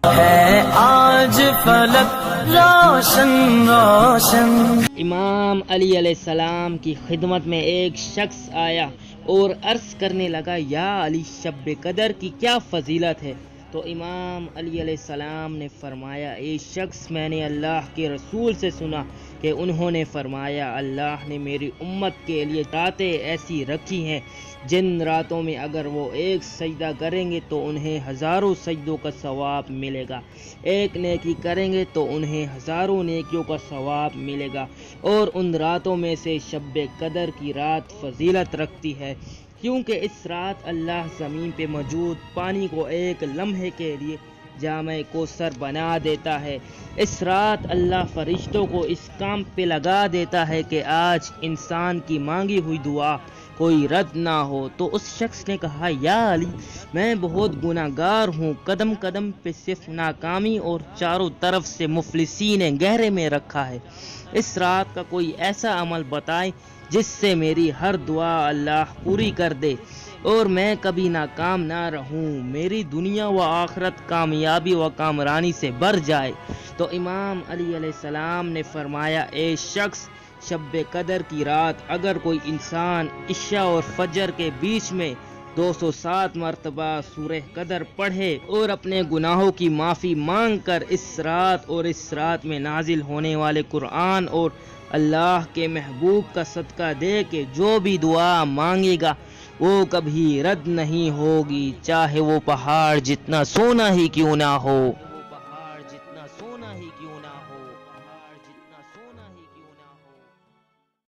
ہے آج فلک روشن روشن۔ امام علی علیہ السلام کی خدمت میں ایک شخص آیا اور عرض کرنے لگا، یا علی، شب قدر کی کیا فضیلت ہے؟ تو امام علی علیہ السلام نے فرمایا، اے شخص، میں نے اللہ کے رسول سے سنا کہ انہوں نے فرمایا، اللہ نے میری امت کے لیے راتیں ایسی رکھی ہیں جن راتوں میں اگر وہ ایک سجدہ کریں گے تو انہیں ہزاروں سجدوں کا ثواب ملے گا، ایک نیکی کریں گے تو انہیں ہزاروں نیکیوں کا ثواب ملے گا، اور ان راتوں میں سے شب قدر کی رات فضیلت رکھتی ہے کیونکہ اس رات اللہ زمین پہ موجود پانی کو ایک لمحے کے لیے جامع کوثر بنا دیتا ہے۔ اس رات اللہ فرشتوں کو اس کام پہ لگا دیتا ہے کہ آج انسان کی مانگی ہوئی دعا کوئی رد نہ ہو۔ تو اس شخص نے کہا، یا علی، میں بہت گناہ گار ہوں، قدم قدم پہ صرف ناکامی اور چاروں طرف سے مفلسین نے گہرے میں رکھا ہے۔ اس رات کا کوئی ایسا عمل بتائیں جس سے میری ہر دعا اللہ پوری کر دے اور میں کبھی ناکام نہ رہوں، میری دنیا و آخرت کامیابی و کامرانی سے بھر جائے۔ تو امام علی علیہ السلام نے فرمایا، اے شخص، شب قدر کی رات اگر کوئی انسان عشاء اور فجر کے بیچ میں 207 مرتبہ سورہ قدر پڑھے اور اپنے گناہوں کی معافی مانگ کر اس رات میں نازل ہونے والے قرآن اور اللہ کے محبوب کا صدقہ دے کے جو بھی دعا مانگے گا وہ کبھی رد نہیں ہوگی، چاہے وہ پہاڑ جتنا سونا ہی کیوں نہ ہو۔